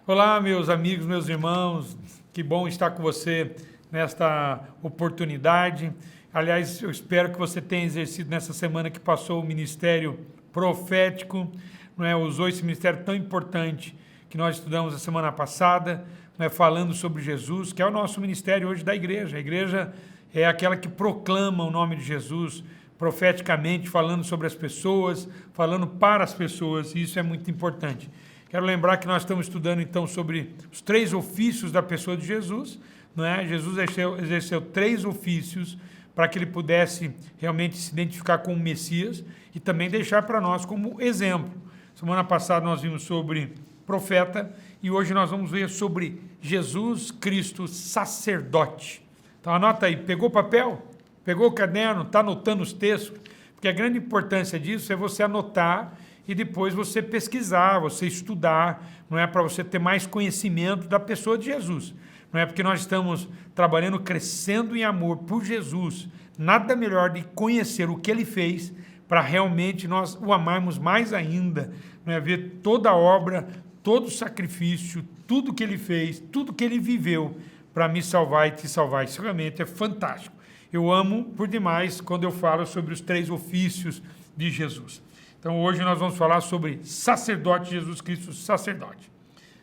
Olá, meus amigos, meus irmãos, que bom estar com você nesta oportunidade. Aliás, eu espero que você tenha exercido nessa semana que passou o ministério profético, não é? Usou esse ministério tão importante que nós estudamos a semana passada, não é? Falando sobre Jesus, que é o nosso ministério hoje da igreja. A igreja é aquela que proclama o nome de Jesus profeticamente, falando sobre as pessoas, falando para as pessoas, e isso é muito importante. Quero lembrar que nós estamos estudando então sobre os três ofícios da pessoa de Jesus, não é? Jesus exerceu três ofícios para que ele pudesse realmente se identificar com o Messias e também deixar para nós como exemplo. Semana passada nós vimos sobre profeta e hoje nós vamos ver sobre Jesus Cristo sacerdote. Então anota aí, pegou papel? Pegou o caderno? Está anotando os textos? Porque a grande importância disso é você anotar e depois você pesquisar, você estudar, não é, para você ter mais conhecimento da pessoa de Jesus. Não é porque nós estamos trabalhando, crescendo em amor por Jesus. Nada melhor de conhecer o que ele fez para realmente nós o amarmos mais ainda, não é, ver toda a obra, todo o sacrifício, tudo que ele fez, tudo que ele viveu para me salvar e te salvar. Isso realmente é fantástico. Eu amo por demais quando eu falo sobre os três ofícios de Jesus. Então hoje nós vamos falar sobre sacerdote, Jesus Cristo sacerdote.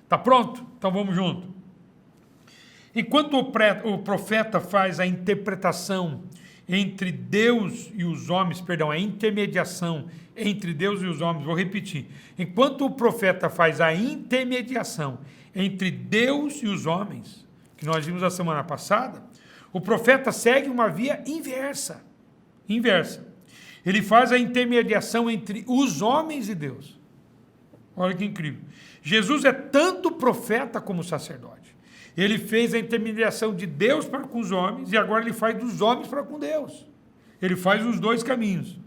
Tá pronto? Então vamos junto. Enquanto o profeta faz a interpretação entre Deus e os homens, perdão, a intermediação entre Deus e os homens, vou repetir. Enquanto o profeta faz a intermediação entre Deus e os homens, que nós vimos a semana passada, o profeta segue uma via inversa. Ele faz a intermediação entre os homens e Deus. Olha que incrível. Jesus é tanto profeta como sacerdote. Ele fez a intermediação de Deus para com os homens e agora ele faz dos homens para com Deus. Ele faz os dois caminhos.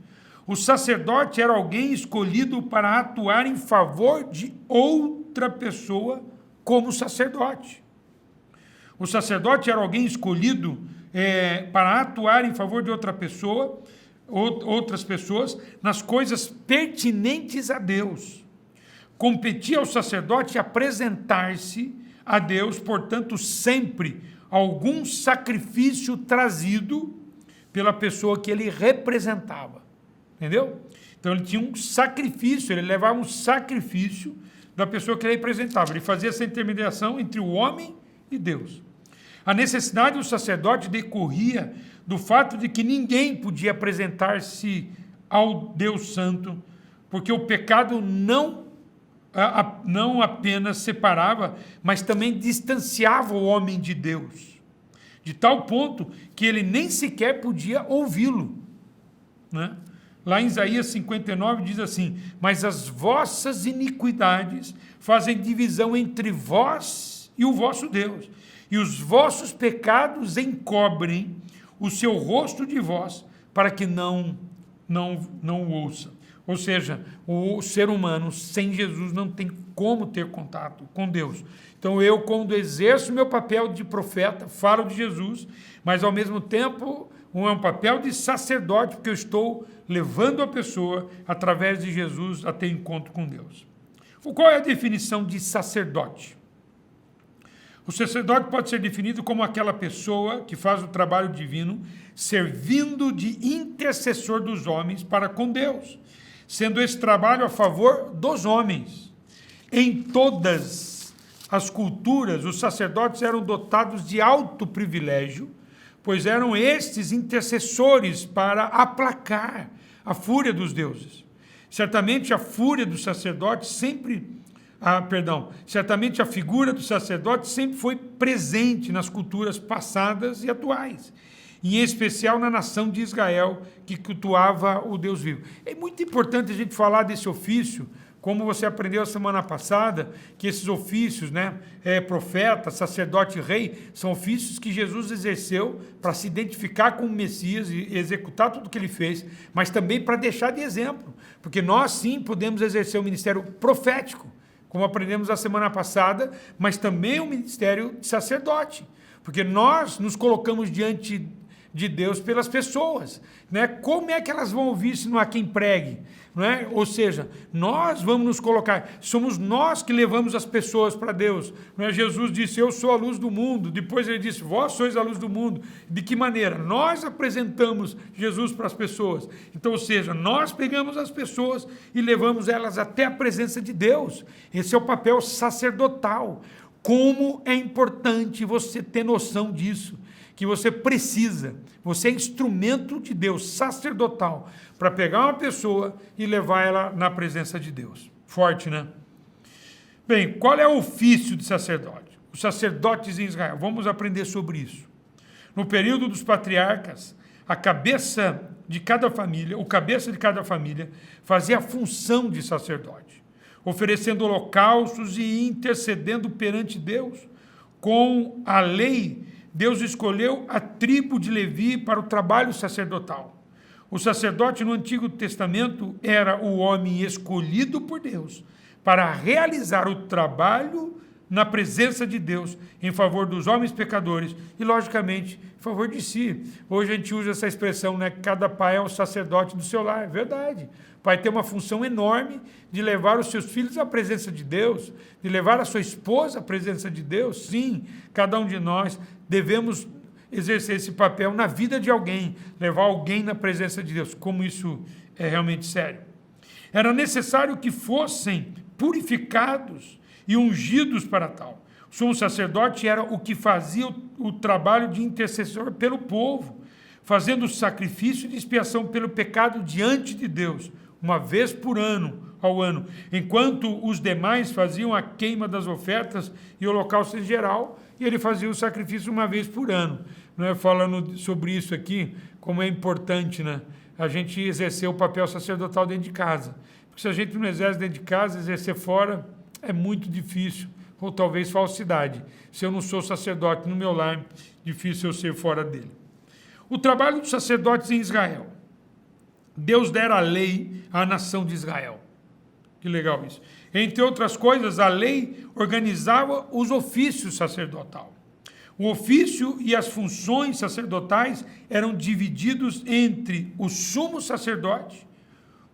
O sacerdote era alguém escolhido para atuar em favor de outra pessoa como sacerdote. O sacerdote era alguém escolhido para atuar em favor de outra pessoa, outras pessoas, nas coisas pertinentes a Deus. Competia ao sacerdote apresentar-se a Deus, portanto, sempre algum sacrifício trazido pela pessoa que ele representava. Entendeu? Então ele tinha um sacrifício, ele levava um sacrifício da pessoa que ele representava. Ele fazia essa intermediação entre o homem e Deus. A necessidade do sacerdote decorria do fato de que ninguém podia apresentar-se ao Deus Santo, porque o pecado não apenas separava, mas também distanciava o homem de Deus, de tal ponto que ele nem sequer podia ouvi-lo, né? Lá em Isaías 59 diz assim: mas as vossas iniquidades fazem divisão entre vós e o vosso Deus, e os vossos pecados encobrem o seu rosto de vós, para que não o ouça. Ou seja, o ser humano sem Jesus não tem como ter contato com Deus. Então eu, quando exerço meu papel de profeta, falo de Jesus, mas ao mesmo tempo é um papel de sacerdote, porque eu estou levando a pessoa, através de Jesus, a ter encontro com Deus. Qual é a definição de sacerdote? O sacerdote pode ser definido como aquela pessoa que faz o trabalho divino, servindo de intercessor dos homens para com Deus, sendo esse trabalho a favor dos homens. Em todas as culturas, os sacerdotes eram dotados de alto privilégio, pois eram estes intercessores para aplacar a fúria dos deuses. Certamente a fúria do sacerdote certamente a figura do sacerdote sempre foi presente nas culturas passadas e atuais, em especial na nação de Israel, que cultuava o Deus vivo. É muito importante a gente falar desse ofício, como você aprendeu a semana passada, que esses ofícios, né, profeta, sacerdote e rei, são ofícios que Jesus exerceu para se identificar com o Messias e executar tudo o que ele fez, mas também para deixar de exemplo, porque nós sim podemos exercer o ministério profético, como aprendemos a semana passada, mas também o ministério de sacerdote, porque nós nos colocamos diante de Deus pelas pessoas, né? Como é que elas vão ouvir se não há quem pregue? Não é? Ou seja, nós vamos nos colocar, somos nós que levamos as pessoas para Deus. Não é? Jesus disse, eu sou a luz do mundo. Depois ele disse, vós sois a luz do mundo. De que maneira? Nós apresentamos Jesus para as pessoas. Então, ou seja, nós pegamos as pessoas e levamos elas até a presença de Deus. Esse é o papel sacerdotal. Como é importante você ter noção disso, que você precisa, você é instrumento de Deus, sacerdotal, para pegar uma pessoa e levar ela na presença de Deus. Forte, né? Bem, qual é o ofício de sacerdote? Os sacerdotes em Israel, vamos aprender sobre isso. No período dos patriarcas, a cabeça de cada família, o cabeça de cada família, fazia a função de sacerdote, oferecendo holocaustos e intercedendo perante Deus. Com a lei, Deus escolheu a tribo de Levi para o trabalho sacerdotal. O sacerdote no Antigo Testamento era o homem escolhido por Deus para realizar o trabalho na presença de Deus em favor dos homens pecadores e, logicamente, em favor de si. Hoje a gente usa essa expressão, né? Que cada pai é um sacerdote do seu lar. É verdade. O pai tem uma função enorme de levar os seus filhos à presença de Deus, de levar a sua esposa à presença de Deus. Sim, cada um de nós devemos exercer esse papel na vida de alguém, levar alguém na presença de Deus. Como isso é realmente sério. Era necessário que fossem purificados e ungidos para tal. O sumo sacerdote era o que fazia o trabalho de intercessor pelo povo, fazendo o sacrifício de expiação pelo pecado diante de Deus, uma vez por ano, ao ano, enquanto os demais faziam a queima das ofertas e holocaustos em geral, e ele fazia o sacrifício uma vez por ano. Não é? Falando sobre isso aqui, como é importante, né? A gente exercer o papel sacerdotal dentro de casa. Porque se a gente não exerce dentro de casa, exercer fora é muito difícil, ou talvez falsidade. Se eu não sou sacerdote no meu lar, difícil eu ser fora dele. O trabalho dos sacerdotes em Israel. Deus dera a lei à nação de Israel. Que legal isso. Entre outras coisas, a lei organizava os ofícios sacerdotais. O ofício e as funções sacerdotais eram divididos entre o sumo sacerdote,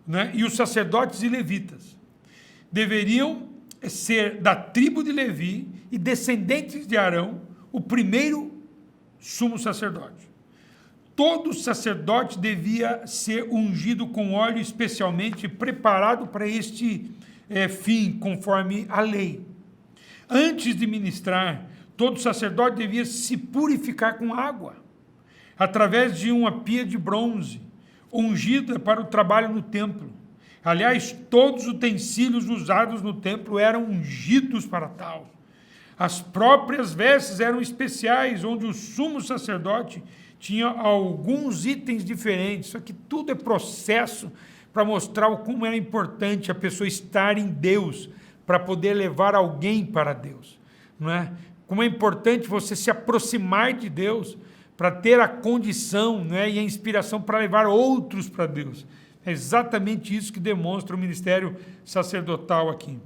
né, e os sacerdotes e levitas. Deveriam ser da tribo de Levi e descendentes de Arão, o primeiro sumo sacerdote. Todo sacerdote devia ser ungido com óleo especialmente preparado para este fim, conforme a lei. Antes de ministrar, todo sacerdote devia se purificar com água, através de uma pia de bronze, ungida para o trabalho no templo. Aliás, todos os utensílios usados no templo eram ungidos para tal. As próprias vestes eram especiais, onde o sumo sacerdote tinha alguns itens diferentes. Isso aqui tudo é processo para mostrar como era importante a pessoa estar em Deus, para poder levar alguém para Deus. Não é? Como é importante você se aproximar de Deus, para ter a condição, né, e a inspiração para levar outros para Deus. É exatamente isso que demonstra o ministério sacerdotal aqui.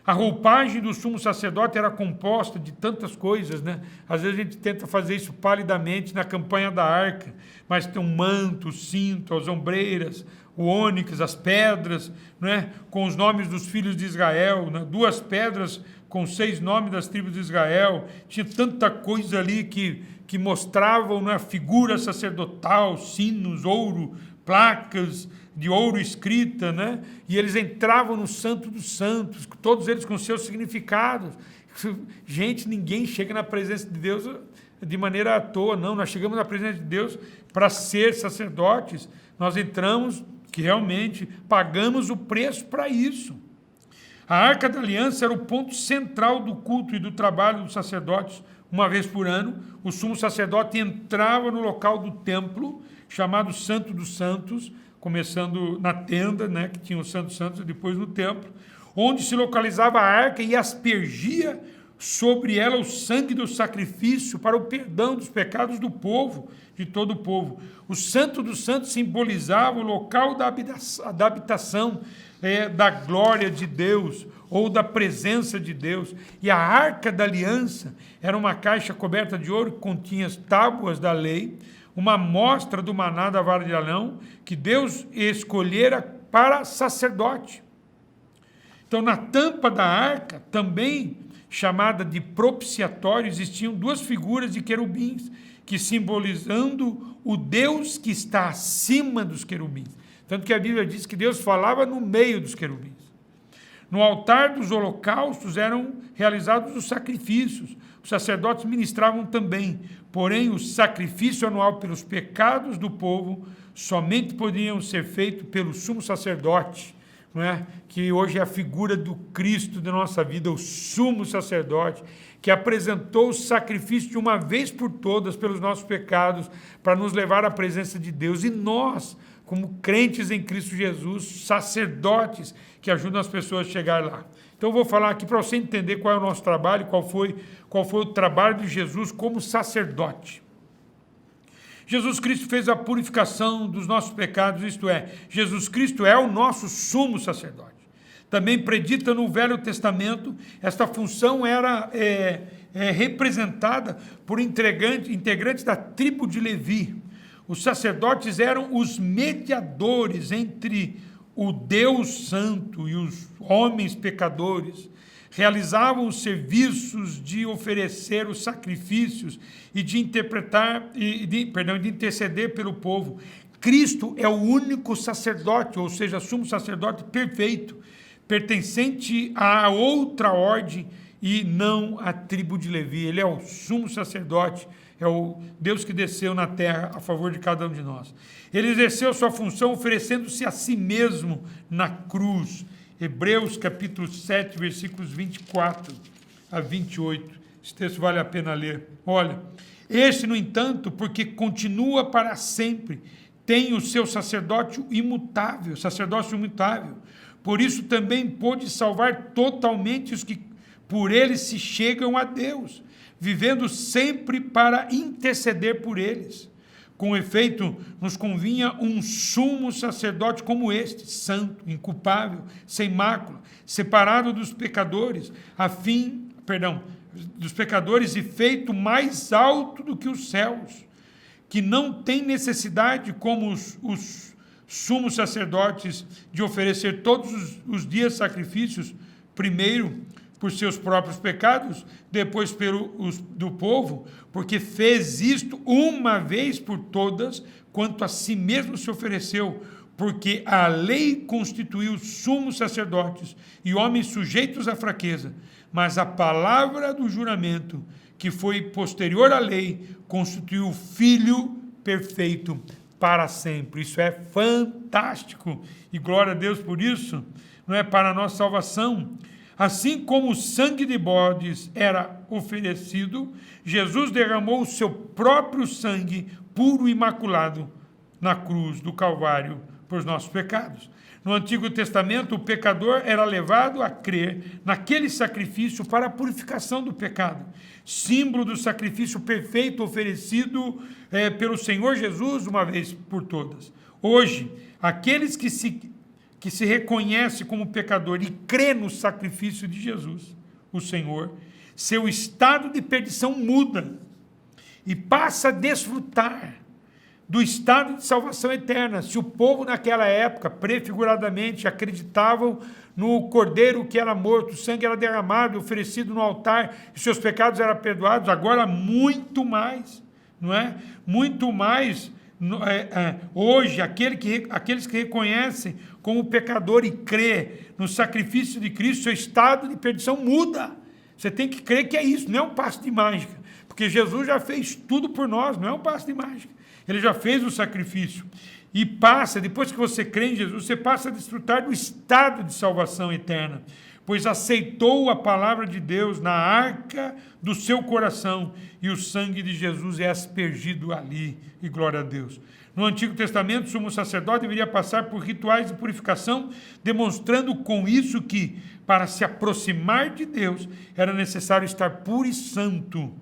A roupagem do sumo sacerdote era composta de tantas coisas, né? Às vezes a gente tenta fazer isso palidamente na campanha da arca, mas tem um manto, o cinto, as ombreiras, o ônix, as pedras, né? Com os nomes dos filhos de Israel, né? 2 pedras com 6 nomes das tribos de Israel. Tinha tanta coisa ali que mostravam, né, a figura sacerdotal, sinos, ouro, placas de ouro escrita, né? E eles entravam no Santo dos Santos, todos eles com seus significados. Gente, ninguém chega na presença de Deus de maneira à toa, não. Nós chegamos na presença de Deus para ser sacerdotes. Nós entramos, que realmente pagamos o preço para isso. A Arca da Aliança era o ponto central do culto e do trabalho dos sacerdotes. Uma vez por ano, o sumo sacerdote entrava no local do templo, chamado Santo dos Santos, começando na tenda, né, que tinha o Santo dos Santos, e depois no templo, onde se localizava a arca e aspergia sobre ela o sangue do sacrifício para o perdão dos pecados do povo, de todo o povo. O Santo dos Santos simbolizava o local da habitação da glória de Deus, ou da presença de Deus. E a Arca da Aliança era uma caixa coberta de ouro que continha as tábuas da lei, uma amostra do maná da vara de Arão, que Deus escolhera para sacerdote. Então, na tampa da arca, também chamada de propiciatório, existiam duas figuras de querubins, que simbolizando o Deus que está acima dos querubins. Tanto que a Bíblia diz que Deus falava no meio dos querubins. No altar dos holocaustos eram realizados os sacrifícios. Os sacerdotes ministravam também. Porém, o sacrifício anual pelos pecados do povo somente podiam ser feito pelo sumo sacerdote, não é? Que hoje é a figura do Cristo da nossa vida, o sumo sacerdote, que apresentou o sacrifício de uma vez por todas pelos nossos pecados, para nos levar à presença de Deus. E nós, como crentes em Cristo Jesus, sacerdotes que ajudam as pessoas a chegar lá. Então eu vou falar aqui para você entender qual é o nosso trabalho, qual foi o trabalho de Jesus como sacerdote. Jesus Cristo fez a purificação dos nossos pecados, isto é, Jesus Cristo é o nosso sumo sacerdote. Também predita no Velho Testamento, esta função era representada por integrantes da tribo de Levi. Os sacerdotes eram os mediadores entre o Deus Santo e os homens pecadores. Realizavam os serviços de oferecer os sacrifícios e de de interceder pelo povo. Cristo é o único sacerdote, ou seja, sumo sacerdote perfeito, pertencente a outra ordem e não à tribo de Levi. Ele é o sumo sacerdote, é o Deus que desceu na terra a favor de cada um de nós. Ele exerceu sua função oferecendo-se a si mesmo na cruz. Hebreus capítulo 7, versículos 24 a 28. Esse texto vale a pena ler. Olha, este, no entanto, porque continua para sempre, tem o seu sacerdócio imutável. Por isso também pôde salvar totalmente os que por ele se chegam a Deus, vivendo sempre para interceder por eles. Com efeito, nos convinha um sumo sacerdote como este, santo, inculpável, sem mácula, separado dos pecadores, dos pecadores e feito mais alto do que os céus, que não tem necessidade, como os sumos sacerdotes, de oferecer todos os dias sacrifícios, primeiro por seus próprios pecados, depois do povo, porque fez isto uma vez por todas, quanto a si mesmo se ofereceu, porque a lei constituiu sumos sacerdotes e homens sujeitos à fraqueza, mas a palavra do juramento, que foi posterior à lei, constituiu o Filho perfeito para sempre. Isso é fantástico, e glória a Deus por isso, não é? Para a nossa salvação. Assim como o sangue de bodes era oferecido, Jesus derramou o seu próprio sangue puro e imaculado na cruz do Calvário por nossos pecados. No Antigo Testamento, o pecador era levado a crer naquele sacrifício para a purificação do pecado, símbolo do sacrifício perfeito oferecido pelo Senhor Jesus uma vez por todas. Hoje, aqueles que se reconhece como pecador e crê no sacrifício de Jesus, o Senhor, seu estado de perdição muda e passa a desfrutar do estado de salvação eterna. Se o povo naquela época, prefiguradamente, acreditavam no cordeiro que era morto, o sangue era derramado, oferecido no altar, e seus pecados eram perdoados, agora muito mais, não é? Muito mais. Hoje, aqueles que reconhecem como pecador e crê no sacrifício de Cristo, seu estado de perdição muda. Você tem que crer que é isso, não é um passe de mágica, porque Jesus já fez tudo por nós, não é um passe de mágica. Ele já fez o sacrifício. E depois que você crê em Jesus, você passa a desfrutar do estado de salvação eterna, pois aceitou a palavra de Deus na arca do seu coração, e o sangue de Jesus é aspergido ali, e glória a Deus. No Antigo Testamento, o sumo sacerdote deveria passar por rituais de purificação, demonstrando com isso que, para se aproximar de Deus, era necessário estar puro e santo.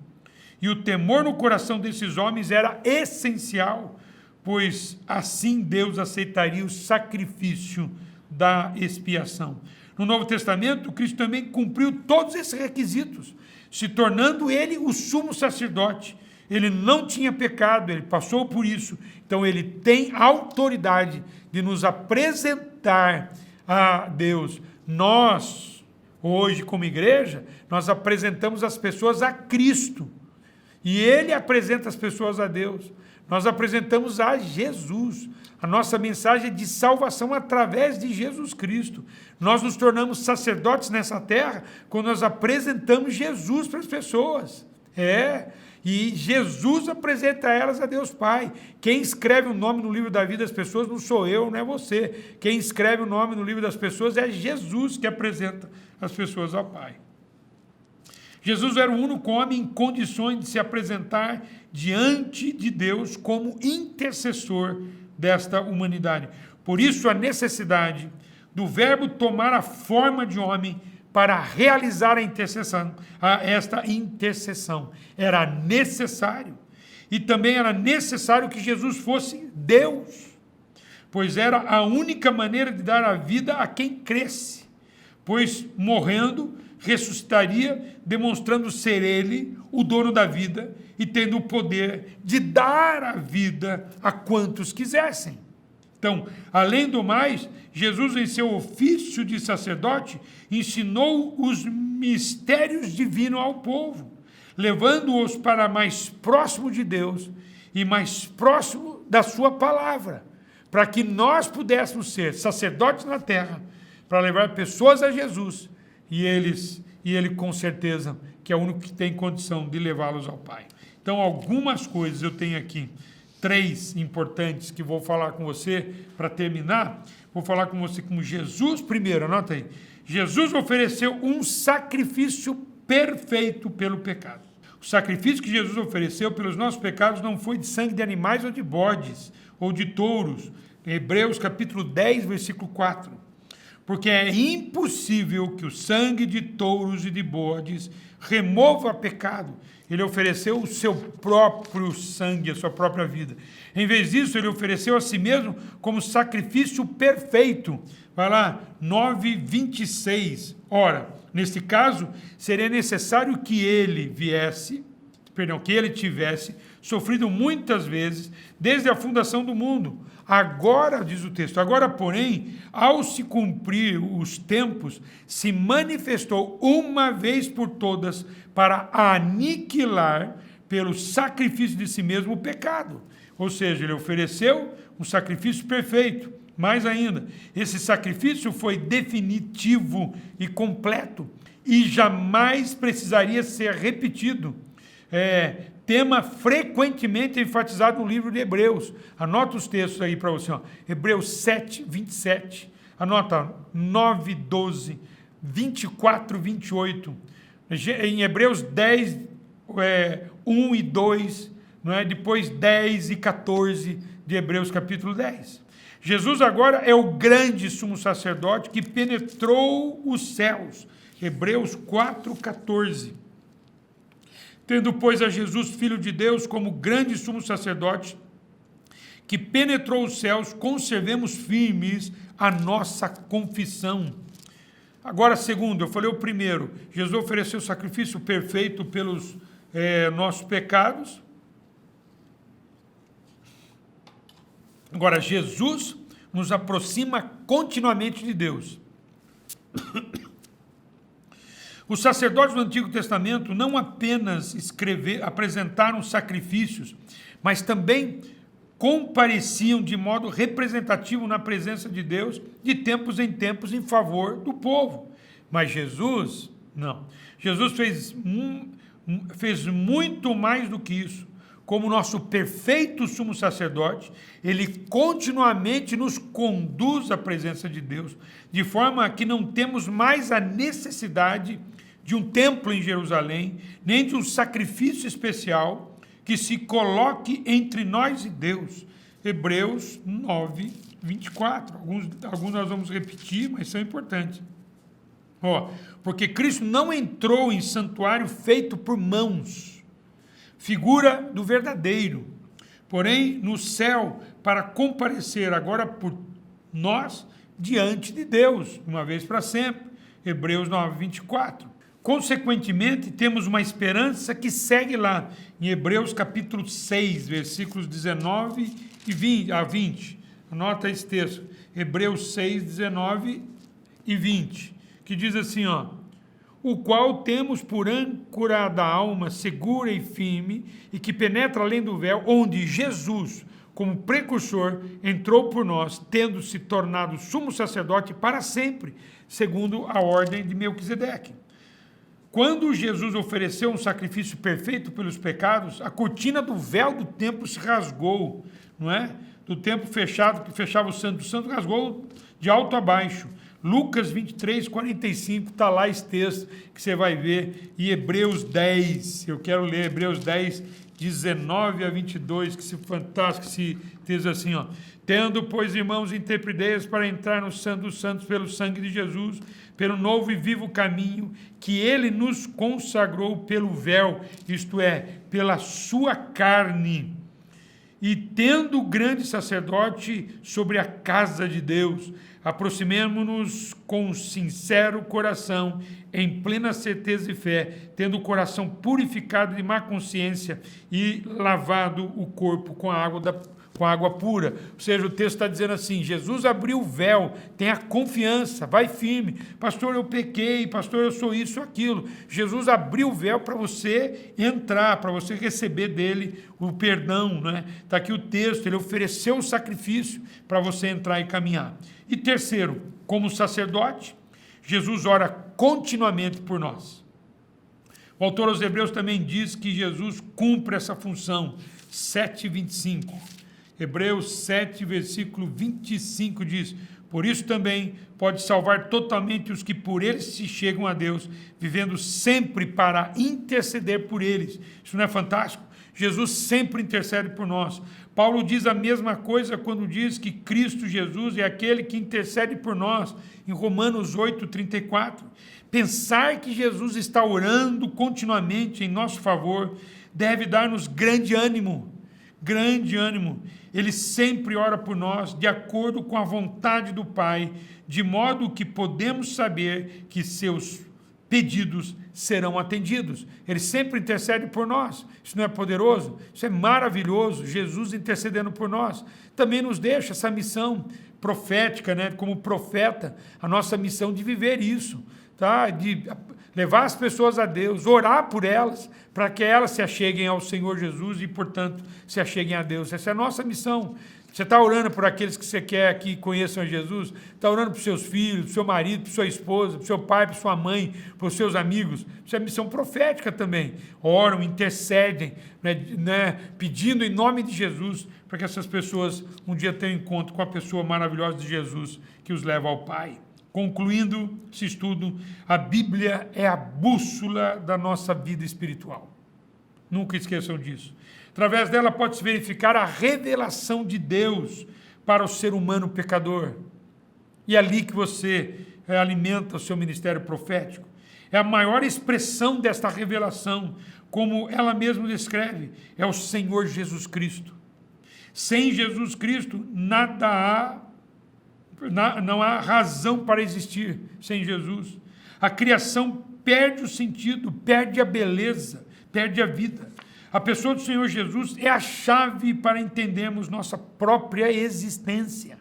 E o temor no coração desses homens era essencial, pois assim Deus aceitaria o sacrifício da expiação. No Novo Testamento, Cristo também cumpriu todos esses requisitos, se tornando ele o sumo sacerdote, ele não tinha pecado, ele passou por isso. Então ele tem autoridade de nos apresentar a Deus. Nós, hoje como igreja, nós apresentamos as pessoas a Cristo. E ele apresenta as pessoas a Deus. Nós apresentamos a Jesus. A nossa mensagem é de salvação através de Jesus Cristo. Nós nos tornamos sacerdotes nessa terra quando nós apresentamos Jesus para as pessoas. E Jesus apresenta elas a Deus Pai. Quem escreve o nome no livro da vida das pessoas não sou eu, não é você. Quem escreve o nome no livro das pessoas é Jesus que apresenta as pessoas ao Pai. Jesus era o único homem em condições de se apresentar diante de Deus como intercessor desta humanidade. Por isso a necessidade do verbo tomar a forma de homem para realizar esta intercessão. Era necessário. E também era necessário que Jesus fosse Deus, pois era a única maneira de dar a vida a quem cresce, pois morrendo ressuscitaria, demonstrando ser ele o dono da vida e tendo o poder de dar a vida a quantos quisessem. Então, além do mais, Jesus, em seu ofício de sacerdote, ensinou os mistérios divinos ao povo, levando-os para mais próximo de Deus e mais próximo da sua palavra, para que nós pudéssemos ser sacerdotes na terra, para levar pessoas a Jesus, e ele com certeza que é o único que tem condição de levá-los ao Pai. Então, algumas coisas eu tenho aqui, 3 importantes que vou falar com você para terminar. Vou falar com você como Jesus, primeiro, anota aí. Jesus ofereceu um sacrifício perfeito pelo pecado. O sacrifício que Jesus ofereceu pelos nossos pecados não foi de sangue de animais ou de bodes, ou de touros. Hebreus capítulo 10, versículo 4. Porque é impossível que o sangue de touros e de bodes remova pecado. Ele ofereceu o seu próprio sangue, a sua própria vida. Em vez disso, ele ofereceu a si mesmo como sacrifício perfeito. Vai lá, 9:26. Ora, neste caso, seria necessário que ele tivesse sofrido muitas vezes desde a fundação do mundo. Agora, diz o texto, agora, porém, ao se cumprir os tempos, se manifestou uma vez por todas para aniquilar pelo sacrifício de si mesmo o pecado. Ou seja, ele ofereceu um sacrifício perfeito. Mais ainda, esse sacrifício foi definitivo e completo e jamais precisaria ser repetido. Tema frequentemente enfatizado no livro de Hebreus. Anota os textos aí para você. Hebreus 7, 27. Anota 9, 12, 24, 28. Em Hebreus 10, 1 e 2. Não é? Depois 10 e 14 de Hebreus capítulo 10. Jesus agora é o grande sumo sacerdote que penetrou os céus. Hebreus 4, 14. Tendo, pois, a Jesus, Filho de Deus, como grande sumo sacerdote, que penetrou os céus, conservemos firmes a nossa confissão. Agora, segundo, eu falei o primeiro, Jesus ofereceu o sacrifício perfeito pelos nossos pecados. Agora, Jesus nos aproxima continuamente de Deus. Os sacerdotes do Antigo Testamento não apenas apresentaram sacrifícios, mas também compareciam de modo representativo na presença de Deus, de tempos em tempos, em favor do povo. Mas Jesus, não. Jesus fez muito mais do que isso. Como nosso perfeito sumo sacerdote, ele continuamente nos conduz à presença de Deus, de forma que não temos mais a necessidade de um templo em Jerusalém, nem de um sacrifício especial que se coloque entre nós e Deus. Hebreus 9, 24. Alguns nós vamos repetir, mas são importantes. Porque Cristo não entrou em santuário feito por mãos, figura do verdadeiro, porém no céu, para comparecer agora por nós diante de Deus, uma vez para sempre. Hebreus 9, 24. Consequentemente, temos uma esperança que segue lá, em Hebreus capítulo 6, versículos 19 a 20. Anota esse texto, Hebreus 6, 19 e 20, que diz assim, ó: o qual temos por âncora da alma segura e firme, e que penetra além do véu, onde Jesus, como precursor, entrou por nós, tendo se tornado sumo sacerdote para sempre, segundo a ordem de Melquisedeque. Quando Jesus ofereceu um sacrifício perfeito pelos pecados, a cortina do véu do templo se rasgou, não é? Do templo fechado, que fechava o Santo dos Santos, rasgou de alto a baixo. Lucas 23, 45, está lá esse texto que você vai ver, e Hebreus 10, eu quero ler Hebreus 10, 19 a 22, que se fantástico, esse texto assim, ó: tendo, pois, irmãos, intrepidez para entrar no Santo dos Santos pelo sangue de Jesus, pelo novo e vivo caminho que ele nos consagrou pelo véu, isto é, pela sua carne, e tendo grande sacerdote sobre a casa de Deus, aproximemo-nos com sincero coração, em plena certeza e fé, tendo o coração purificado de má consciência e lavado o corpo com a água pura. Ou seja, o texto está dizendo assim: Jesus abriu o véu, tenha confiança, vai firme. Pastor, eu pequei, pastor, eu sou isso, aquilo. Jesus abriu o véu para você entrar, para você receber dele o perdão, né? Está aqui o texto, ele ofereceu o sacrifício para você entrar e caminhar. E terceiro, como sacerdote, Jesus ora continuamente por nós. O autor aos Hebreus também diz que Jesus cumpre essa função, 7:25. Hebreus 7, versículo 25 diz: por isso também pode salvar totalmente os que por eles se chegam a Deus, vivendo sempre para interceder por eles. Isso não é fantástico? Jesus sempre intercede por nós. Paulo diz a mesma coisa quando diz que Cristo Jesus é aquele que intercede por nós, em Romanos 8, 34. Pensar que Jesus está orando continuamente em nosso favor deve dar-nos grande ânimo. Grande ânimo. Ele sempre ora por nós de acordo com a vontade do Pai, de modo que podemos saber que seus pedidos serão atendidos. Ele sempre intercede por nós. Isso não é poderoso? Isso é maravilhoso. Jesus intercedendo por nós. Também nos deixa essa missão profética, né? Como profeta, a nossa missão de viver isso, tá? De levar as pessoas a Deus, orar por elas, para que elas se acheguem ao Senhor Jesus e, portanto, se acheguem a Deus. Essa é a nossa missão. Você está orando por aqueles que você quer que conheçam a Jesus? Está orando para os seus filhos, para o seu marido, para a sua esposa, para o seu pai, para a sua mãe, para os seus amigos? Isso é missão profética também. Oram, intercedem, né, pedindo em nome de Jesus para que essas pessoas um dia tenham encontro com a pessoa maravilhosa de Jesus que os leva ao Pai. Concluindo esse estudo, a Bíblia é a bússola da nossa vida espiritual. Nunca esqueçam disso. Através dela pode-se verificar a revelação de Deus para o ser humano pecador. E é ali que você alimenta o seu ministério profético. É a maior expressão desta revelação, como ela mesma descreve, é o Senhor Jesus Cristo. Sem Jesus Cristo, não há razão para existir sem Jesus. A criação perde o sentido, perde a beleza, perde a vida. A pessoa do Senhor Jesus é a chave para entendermos nossa própria existência.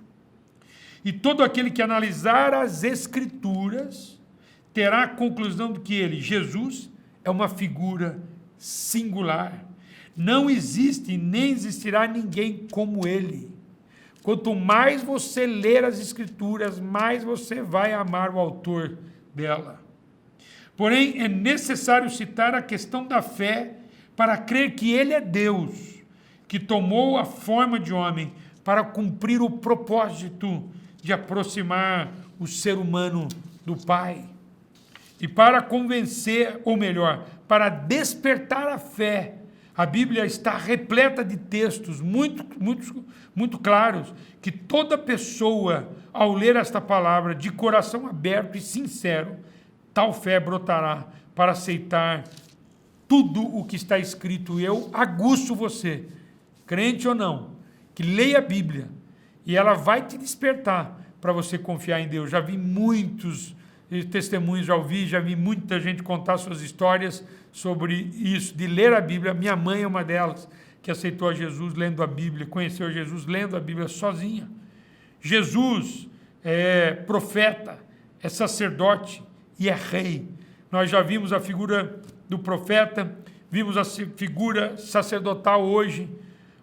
E todo aquele que analisar as Escrituras terá a conclusão de que ele, Jesus, é uma figura singular. Não existe nem existirá ninguém como ele. Quanto mais você ler as Escrituras, mais você vai amar o autor dela. Porém, é necessário citar a questão da fé para crer que ele é Deus, que tomou a forma de homem para cumprir o propósito de aproximar o ser humano do Pai. E para convencer, ou melhor, para despertar a fé, a Bíblia está repleta de textos muito claros, que toda pessoa, ao ler esta palavra de coração aberto e sincero, tal fé brotará para aceitar tudo o que está escrito. Eu aguço você, crente ou não, que leia a Bíblia, e ela vai te despertar para você confiar em Deus. Já vi muitos e testemunhos, já vi muita gente contar suas histórias sobre isso, de ler a Bíblia. Minha mãe é uma delas, que aceitou a Jesus lendo a Bíblia, conheceu Jesus lendo a Bíblia sozinha. Jesus é profeta, é sacerdote e é rei. Nós já vimos a figura do profeta, vimos a figura sacerdotal hoje.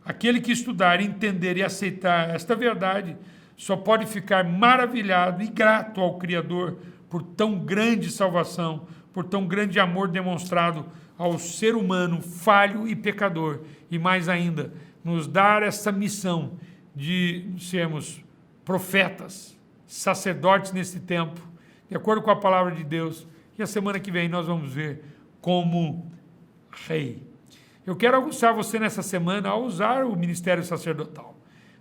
Aquele que estudar, entender e aceitar esta verdade só pode ficar maravilhado e grato ao Criador por tão grande salvação, por tão grande amor demonstrado ao ser humano falho e pecador, e mais ainda, nos dar essa missão de sermos profetas, sacerdotes nesse tempo, de acordo com a palavra de Deus. E a semana que vem nós vamos ver como rei. Eu quero aguçar você nessa semana a usar o ministério sacerdotal,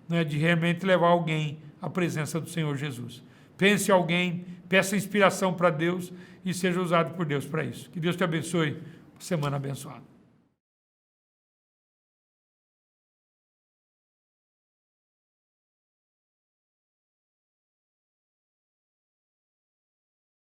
né, de realmente levar alguém à presença do Senhor Jesus. Pense em alguém, peça inspiração para Deus e seja usado por Deus para isso. Que Deus te abençoe. Semana abençoada.